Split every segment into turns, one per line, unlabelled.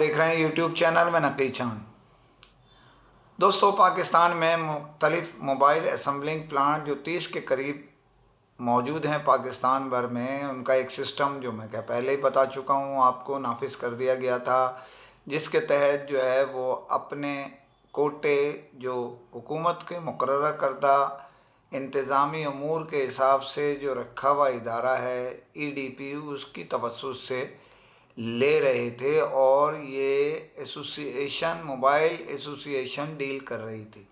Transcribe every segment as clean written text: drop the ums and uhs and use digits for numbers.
देख रहे हैं यूट्यूब चैनल में नकली चांद। दोस्तों, पाकिस्तान में मुख्तलिफ मोबाइल असम्बलिंग प्लांट जो 30 के करीब मौजूद हैं पाकिस्तान भर में, उनका एक सिस्टम जो मैं पहले ही बता चुका हूँ आपको, नाफिज कर दिया गया था, जिसके तहत जो है वो अपने कोटे जो हुकूमत के मुकर्रर करदा इंतज़ामी अमूर के हिसाब से जो रखा हुआ इदारा है EDP, उसकी तवस्सुत से ले रहे थे और ये एसोसिएशन मोबाइल एसोसिएशन डील कर रही थी।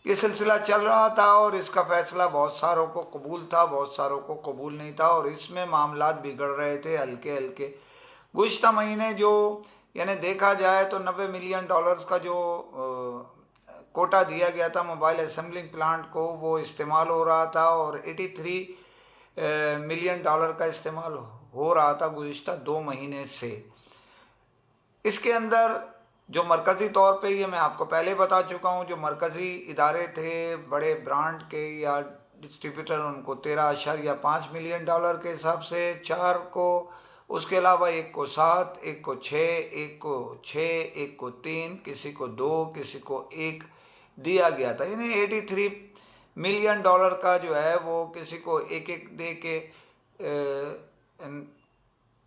ये सिलसिला चल रहा था और इसका फ़ैसला बहुत सारों को कबूल था, बहुत सारों को कबूल नहीं था और इसमें मामलात बिगड़ रहे थे हल्के हल्के। गुज़िश्ता महीने जो यानी देखा जाए तो $90 मिलियन का जो कोटा दिया गया था मोबाइल असेंबलिंग प्लांट को, वो इस्तेमाल हो रहा था और $83 मिलियन का इस्तेमाल हो रहा था गुज़िश्ता 2 महीने से। इसके अंदर जो मरकज़ी तौर पे, ये मैं आपको पहले बता चुका हूँ, जो मरकज़ी इदारे थे बड़े ब्रांड के या डिस्ट्रीब्यूटर, उनको $13.5 मिलियन के हिसाब से 4 को, उसके अलावा एक को 7, एक को 6, एक को 6, एक को 3, किसी को 2, किसी को 1 दिया गया था। यानी $83 मिलियन का जो है वो किसी को एक एक दे के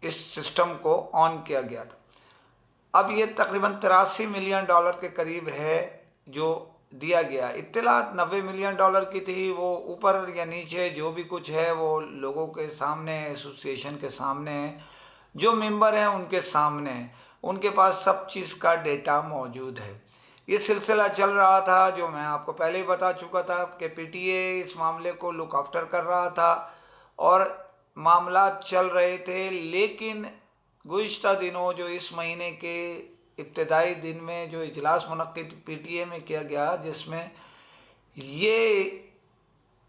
इस सिस्टम को ऑन किया गया था। अब ये तकरीबन $83 मिलियन के करीब है जो दिया गया। इत्तलात $90 मिलियन की थी, वो ऊपर या नीचे जो भी कुछ है वो लोगों के सामने, एसोसिएशन के सामने है, जो मेंबर हैं उनके सामने है, उनके पास सब चीज़ का डेटा मौजूद है। ये सिलसिला चल रहा था जो मैं आपको पहले ही बता चुका था कि PTA इस मामले को लुक आफ्टर कर रहा था और मामला चल रहे थे। लेकिन गुज़िश्ता दिनों जो इस महीने के इब्तदाई दिन में जो इजलास मुनक्किद PTA में किया गया, जिसमें ये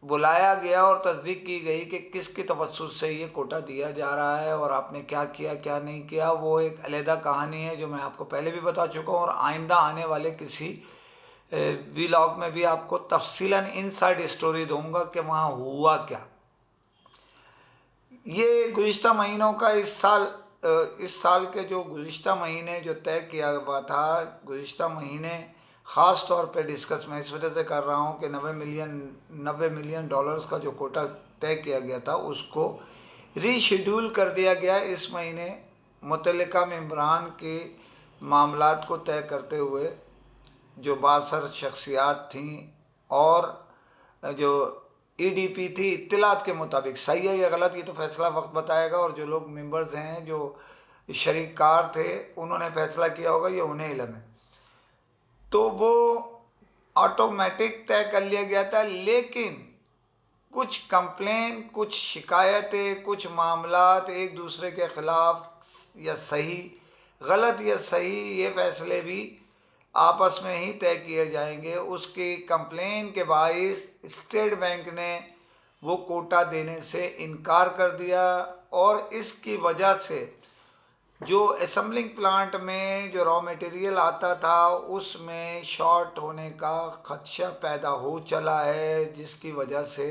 बुलाया गया और तस्दीक की गई कि किसकी तवस्सुत से ये कोटा दिया जा रहा है और आपने क्या किया क्या नहीं किया, वो एक अलहदा कहानी है जो मैं आपको पहले भी बता चुका हूँ और आइंदा आने वाले किसी व्लॉग में भी आपको तफसीलन इनसाइड स्टोरी दूंगा कि वहाँ हुआ क्या। ये गुज़िश्ता महीनों का इस साल के जो गुज़िश्ता महीने जो तय किया हुआ था, गुज़िश्ता महीने ख़ास तौर पे डिस्कस मैं इस वजह से कर रहा हूँ कि $90 मिलियन का जो कोटा तय किया गया था उसको रीशेड्यूल कर दिया गया इस महीने, मुतल्लिका मेंबरान के मामलात को तय करते हुए। जो बासर शख्सियात थीं और जो EDP थी, इत्तलात के मुताबिक, सही है या गलत ये तो फैसला वक्त बताएगा, और जो लोग मेंबर्स हैं जो शरीकार थे उन्होंने फैसला किया होगा, ये उन्हें इल्म है, तो वो ऑटोमेटिक तय कर लिया गया था। लेकिन कुछ कंप्लेन, कुछ शिकायतें, कुछ मामलात एक दूसरे के ख़िलाफ़ या सही, गलत या सही, ये फ़ैसले भी आपस में ही तय किए जाएंगे। उसकी कंप्लेन के बाइस स्टेट बैंक ने वो कोटा देने से इनकार कर दिया और इसकी वजह से जो असेंबलिंग प्लांट में जो रॉ मटेरियल आता था उसमें शॉर्ट होने का खदशा पैदा हो चला है, जिसकी वजह से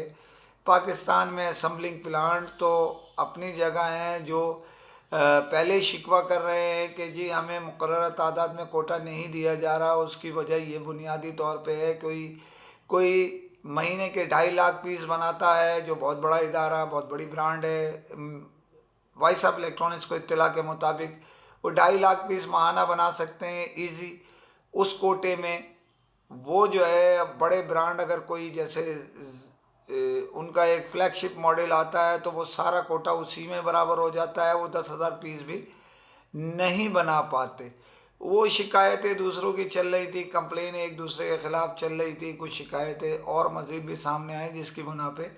पाकिस्तान में असेंबलिंग प्लांट तो अपनी जगह हैं जो पहले शिकवा कर रहे हैं कि जी हमें मुकर्रर तादाद में कोटा नहीं दिया जा रहा। उसकी वजह ये बुनियादी तौर पे है, कोई महीने के 2.5 लाख पीस बनाता है, जो बहुत बड़ा इदारा, बहुत बड़ी ब्रांड है। वॉइस ऑफ इलेक्ट्रॉनिक्स को इत्तला के मुताबिक वो 2.5 लाख पीस माहाना बना सकते हैं ईजी उस कोटे में। वो जो है बड़े ब्रांड, अगर कोई जैसे उनका एक फ्लैगशिप मॉडल आता है तो वो सारा कोटा उसी में बराबर हो जाता है, वो 10,000 पीस भी नहीं बना पाते। वो शिकायतें दूसरों की चल रही थी, कंप्लेन एक दूसरे के ख़िलाफ़ चल रही थी, कुछ शिकायतें और मज़ीद भी सामने आई, जिसकी बुना पे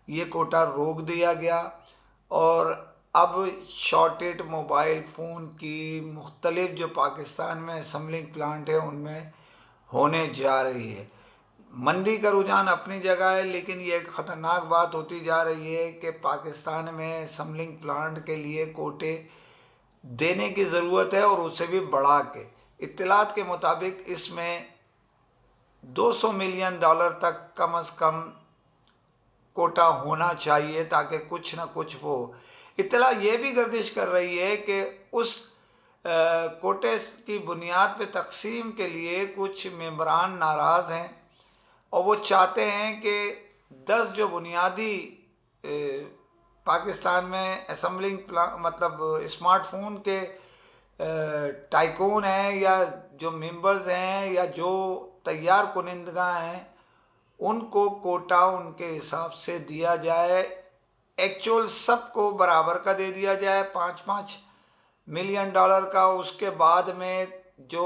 ये कोटा रोक दिया गया। और अब शॉर्टेड मोबाइल फ़ोन की मुख्तलिफ जो पाकिस्तान में असेंबलिंग प्लांट है उनमें होने जा रही है। मंदी का रुझान अपनी जगह है, लेकिन ये एक ख़तरनाक बात होती जा रही है कि पाकिस्तान में असेंबलिंग प्लांट के लिए कोटे देने की ज़रूरत है और उसे भी बढ़ा के। इत्तलात के मुताबिक इसमें $200 मिलियन तक कम अज़ कम कोटा होना चाहिए ताकि कुछ ना कुछ वो। इत्तला ये भी गर्दिश कर रही है कि उस कोटे की बुनियाद पे तकसीम के लिए कुछ मेंबरान नाराज़ हैं और वो चाहते हैं कि 10 जो बुनियादी पाकिस्तान में असेंबलिंग मतलब स्मार्टफोन के टाइकून हैं या जो मेंबर्स हैं या जो तैयार कुनिंदगा हैं, उनको कोटा उनके हिसाब से दिया जाए। एक्चुअल सबको बराबर का दे दिया जाए, 5-5 मिलियन डॉलर का। उसके बाद में जो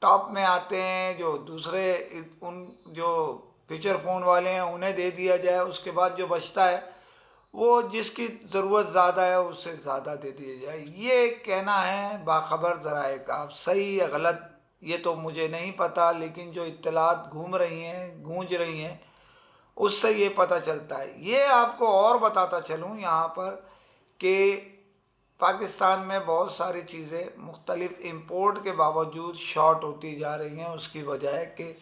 टॉप में आते हैं, जो दूसरे उन जो फीचर फ़ोन वाले हैं, उन्हें दे दिया जाए। उसके बाद जो बचता है वो जिसकी ज़रूरत ज़्यादा है उससे ज़्यादा दे दिया जाए। ये कहना है बाखबर ज़राए का। अब सही या गलत ये तो मुझे नहीं पता, लेकिन जो इत्तलात घूम रही हैं, गूंज रही हैं, उससे ये पता चलता है। ये आपको और बताता चलूँ यहाँ पर कि पाकिस्तान में बहुत सारी चीज़ें मुख्तलिफ इंपोर्ट के बावजूद शॉर्ट होती जा रही हैं। उसकी वजह है कि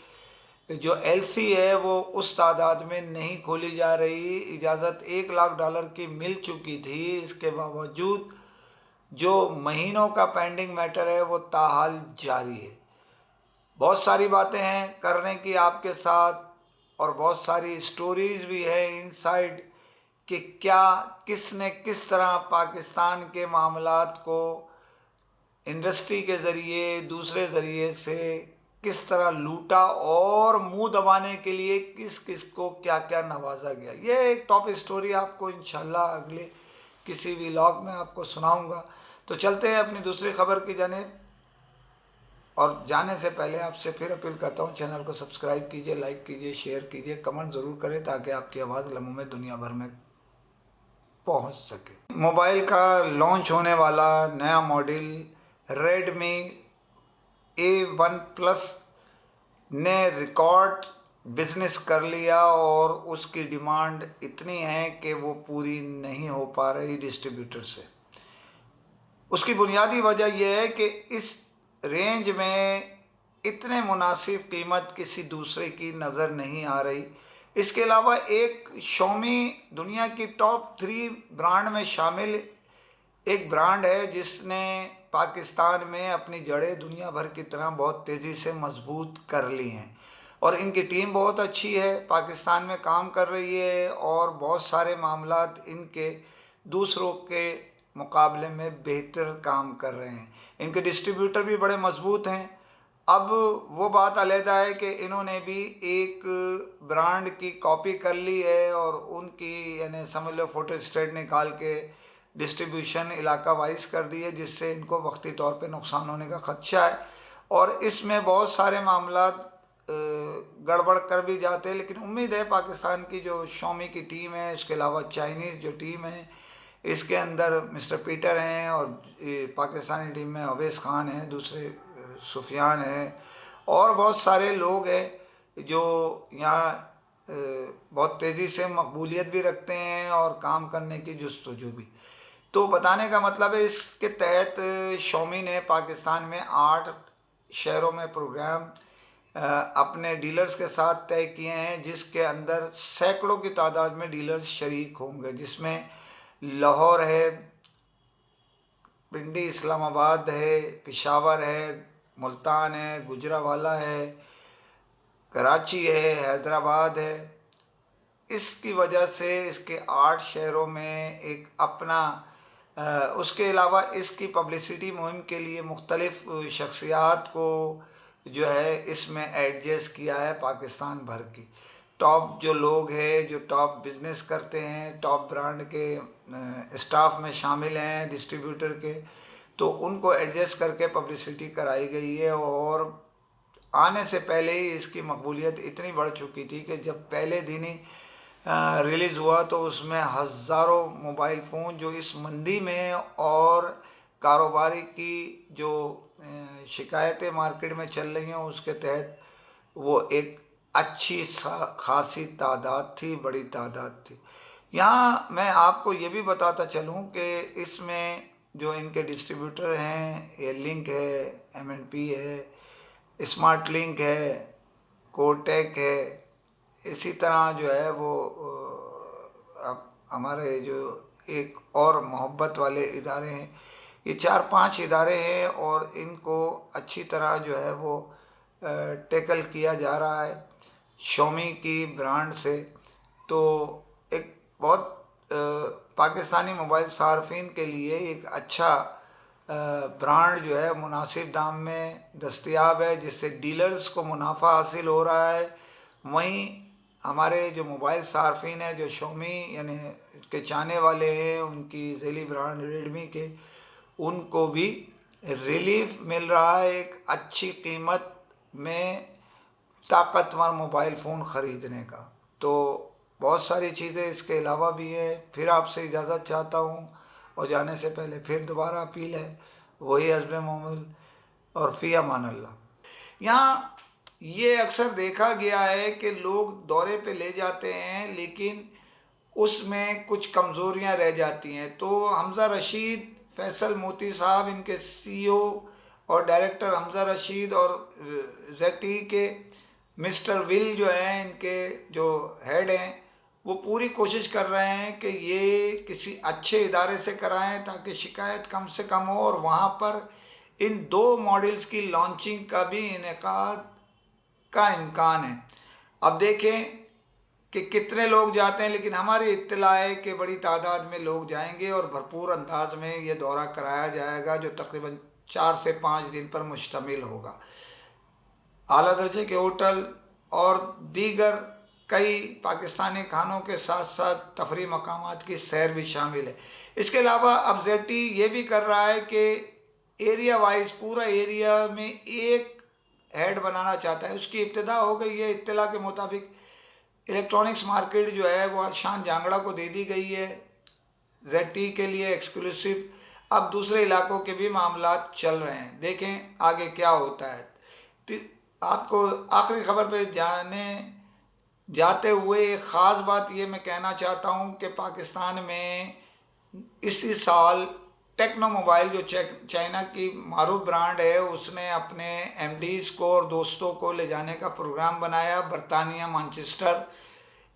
जो एलसी है वो उस तादाद में नहीं खोली जा रही। इजाज़त $1 लाख की मिल चुकी थी, इसके बावजूद जो महीनों का पेंडिंग मैटर है वो ताहाल जारी है। बहुत सारी बातें हैं करने की आपके साथ और बहुत सारी स्टोरीज़ भी है इनसाइड कि क्या किसने किस तरह पाकिस्तान के मामलात को इंडस्ट्री के ज़रिए दूसरे ज़रिए से किस तरह लूटा और मुंह दबाने के लिए किस किस को क्या क्या नवाजा गया। ये एक टॉप स्टोरी आपको इंशाल्लाह अगले किसी व्लॉग में आपको सुनाऊंगा। तो चलते हैं अपनी दूसरी खबर की जानिब, और जाने से पहले आपसे फिर अपील करता हूँ, चैनल को सब्सक्राइब कीजिए, लाइक कीजिए, शेयर कीजिए, कमेंट ज़रूर करें ताकि आपकी आवाज़ लम्हों में दुनिया भर में पहुँच सके। मोबाइल का लॉन्च होने वाला नया मॉडल रेडमी A1+ ने रिकॉर्ड बिजनेस कर लिया और उसकी डिमांड इतनी है कि वो पूरी नहीं हो पा रही डिस्ट्रीब्यूटर से। उसकी बुनियादी वजह यह है कि इस रेंज में इतने मुनासिब कीमत किसी दूसरे की नज़र नहीं आ रही। इसके अलावा एक शॉमी दुनिया की टॉप 3 ब्रांड में शामिल एक ब्रांड है जिसने पाकिस्तान में अपनी जड़ें दुनिया भर की तरह बहुत तेज़ी से मजबूत कर ली हैं और इनकी टीम बहुत अच्छी है, पाकिस्तान में काम कर रही है और बहुत सारे मामलात इनके दूसरों के मुकाबले में बेहतर काम कर रहे हैं। इनके डिस्ट्रीब्यूटर भी बड़े मजबूत हैं। अब वो बात अलहदा है कि इन्होंने भी एक ब्रांड की कॉपी कर ली है और उनकी यानी समझ लो फोटो स्टेट निकाल के डिस्ट्रीब्यूशन इलाका वाइज कर दी है, जिससे इनको वक्ती तौर पे नुकसान होने का ख़दशा है। और इसमें बहुत सारे मामला गड़बड़ कर भी जाते हैं, लेकिन उम्मीद है पाकिस्तान की जो शॉमी की टीम है, इसके अलावा चाइनीज़ जो टीम है, इसके अंदर मिस्टर पीटर हैं और पाकिस्तानी टीम में अवैस खान हैं, दूसरे सुफियान हैं और बहुत सारे लोग हैं जो यहाँ बहुत तेज़ी से मकबूलियत भी रखते हैं और काम करने की जुस्तजू भी। तो बताने का मतलब है इसके तहत शॉमी ने पाकिस्तान में 8 शहरों में प्रोग्राम अपने डीलर्स के साथ तय किए हैं, जिसके अंदर सैकड़ों की तादाद में डीलर्स शरीक होंगे, जिसमें लाहौर है, पिंडी इस्लामाबाद है, पेशावर है, मुल्तान है, गुजरावाला है, कराची है, हैदराबाद है। इसकी वजह से इसके 8 शहरों में एक अपना उसके अलावा इसकी पब्लिसिटी मुहिम के लिए मुख्तलिफ शख्सियात को जो है इसमें एडजस्ट किया है। पाकिस्तान भर की टॉप जो लोग हैं, जो टॉप बिज़नेस करते हैं, टॉप ब्रांड के स्टाफ में शामिल हैं डिस्ट्रीब्यूटर के, तो उनको एडजस्ट करके पब्लिसिटी कराई गई है। और आने से पहले ही इसकी मकबूलियत इतनी बढ़ चुकी थी कि जब पहले दिन ही रिलीज़ हुआ तो उसमें हज़ारों मोबाइल फ़ोन जो इस मंदी में और कारोबारी की जो शिकायतें मार्केट में चल रही हैं उसके तहत वो एक अच्छी खासी तादाद थी, बड़ी तादाद थी। यहाँ मैं आपको ये भी बताता चलूँ कि इसमें जो इनके डिस्ट्रीब्यूटर हैं, एयरलिंक है, एमएनपी है, स्मार्ट लिंक है, कोटेक है, इसी तरह जो है वो अब हमारे जो एक और मोहब्बत वाले इदारे हैं, ये 4-5 इदारे हैं और इनको अच्छी तरह जो है वो टैकल किया जा रहा है शॉमी की ब्रांड से। तो एक बहुत पाकिस्तानी मोबाइल सार्फिन के लिए एक अच्छा ब्रांड जो है मुनासिब दाम में दस्तयाब है, जिससे डीलर्स को मुनाफा हासिल हो रहा है। वहीं हमारे जो मोबाइल सार्फिन है, जो शॉमी यानी के चाहने वाले हैं, उनकी ज़ेली ब्रांड रेडमी के, उनको भी रिलीफ मिल रहा है एक अच्छी कीमत में ताकतवर मोबाइल फ़ोन ख़रीदने का। तो बहुत सारी चीज़ें इसके अलावा भी हैं। फिर आपसे इजाज़त चाहता हूँ और जाने से पहले फिर दोबारा अपील है, वही हस्ब मोमिन और फ़ी अमान अल्लाह। यहाँ ये अक्सर देखा गया है कि लोग दौरे पे ले जाते हैं लेकिन उसमें कुछ कमज़ोरियाँ रह जाती हैं। तो हमज़ा रशीद, फैसल मोती साहब इनके CEO और डायरेक्टर हमज़ा रशीद और ZTE के मिस्टर विल जो हैं, इनके जो हेड हैं, वो पूरी कोशिश कर रहे हैं कि ये किसी अच्छे इदारे से कराएं ताकि शिकायत कम से कम हो, और वहाँ पर इन 2 मॉडल्स की लॉन्चिंग का भी इनेकाद का इम्कान है। अब देखें कि कितने लोग जाते हैं, लेकिन हमारी इत्तला है कि बड़ी तादाद में लोग जाएंगे और भरपूर अंदाज में ये दौरा कराया जाएगा, जो तकरीबन 4 से 5 दिन पर मुश्तमिल होगा। आला दर्जे के होटल और दीगर कई पाकिस्तानी खानों के साथ साथ तफरी मकामात की सैर भी शामिल है। इसके अलावा अब ZTE ये भी कर रहा है कि एरिया वाइज पूरा एरिया में एक हेड बनाना चाहता है। उसकी इब्तिदा हो गई है। इत्तला के मुताबिक इलेक्ट्रॉनिक्स मार्केट जो है वो शान जांगड़ा को दे दी गई है ZTE के लिए एक्सक्लूसिव। अब दूसरे इलाकों के भी मामलात चल रहे हैं, देखें आगे क्या होता है। तो आपको आखिरी खबर पे जाते हुए एक ख़ास बात ये मैं कहना चाहता हूँ कि पाकिस्तान में इसी साल टेक्नो मोबाइल, जो चाइना की मारूफ ब्रांड है, उसने अपने MDs को और दोस्तों को ले जाने का प्रोग्राम बनाया बरतानिया मैनचेस्टर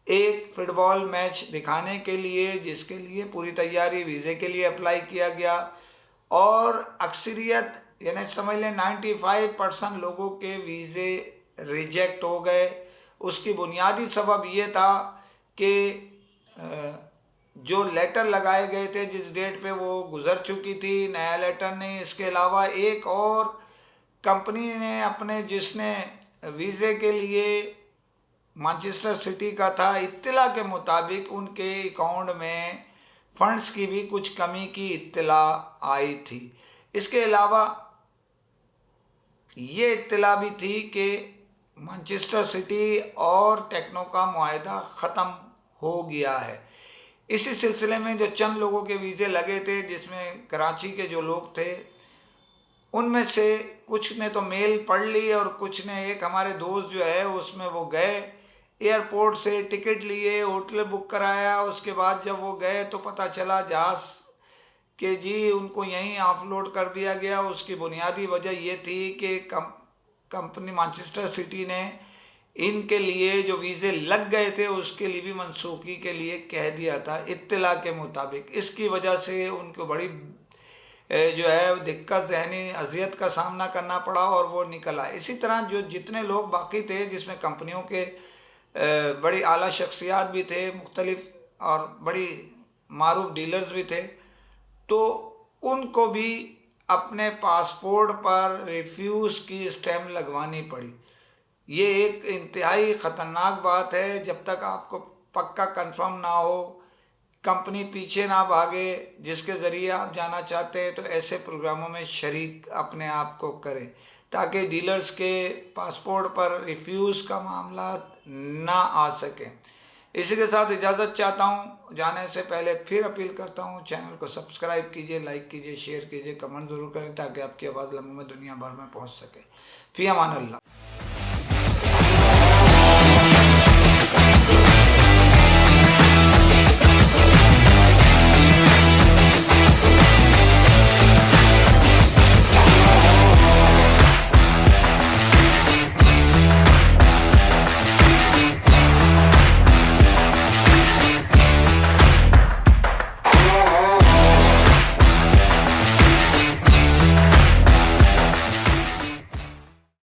एक फुटबॉल मैच दिखाने के लिए, जिसके लिए पूरी तैयारी, वीज़े के लिए अप्लाई किया गया और अक्सरियत यानी समझ लें 95% लोगों के वीज़े रिजेक्ट हो गए। उसकी बुनियादी सबब ये था कि जो लेटर लगाए गए थे जिस डेट पे वो गुज़र चुकी थी, नया लेटर नहीं। इसके अलावा एक और कंपनी ने अपने, जिसने वीज़े के लिए मैनचेस्टर सिटी का था, इत्तला के मुताबिक उनके अकाउंट में फंड्स की भी कुछ कमी की इत्तला आई थी। इसके अलावा ये इत्तला भी थी कि मैनचेस्टर सिटी और टेक्नो का मुआहदा ख़त्म हो गया है। इसी सिलसिले में जो चंद लोगों के वीज़े लगे थे, जिसमें कराची के जो लोग थे, उनमें से कुछ ने तो मेल पढ़ ली और कुछ ने, एक हमारे दोस्त जो है उसमें वो गए एयरपोर्ट से टिकट लिए, होटल बुक कराया। उसके बाद जब वो गए तो पता चला जहाज़ कि जी उनको यहीं ऑफलोड कर दिया गया। उसकी बुनियादी वजह ये थी कि कंपनी मैनचेस्टर सिटी ने इनके लिए जो वीज़े लग गए थे उसके लिए भी मनसूखी के लिए कह दिया था इत्तला के मुताबिक। इसकी वजह से उनको बड़ी जो है दिक्कत, ज़हनी अजियत का सामना करना पड़ा और वो निकल आए। इसी तरह जो जितने लोग बाकी थे, जिसमें कंपनियों के बड़ी आला शख्सियात भी थे मुख्तलिफ और बड़ी मारूफ डीलर्स भी थे, तो उनको भी अपने पासपोर्ट पर रिफ्यूज़ की स्टैम्प लगवानी पड़ी। ये एक इंतहाई ख़तरनाक बात है। जब तक आपको पक्का कंफर्म ना हो, कंपनी पीछे ना भागे, जिसके ज़रिए आप जाना चाहते हैं, तो ऐसे प्रोग्रामों में शरीक अपने आप को करें ताकि डीलर्स के पासपोर्ट पर रिफ्यूज़ का मामला ना आ सके। इसी के साथ इजाज़त चाहता हूँ। जाने से पहले फिर अपील करता हूँ, चैनल को सब्सक्राइब कीजिए, लाइक कीजिए, शेयर कीजिए, कमेंट ज़रूर करें ताकि आपकी आवाज़ लम्हों में दुनिया भर में पहुँच सके। फ़ी अमान अल्लाह।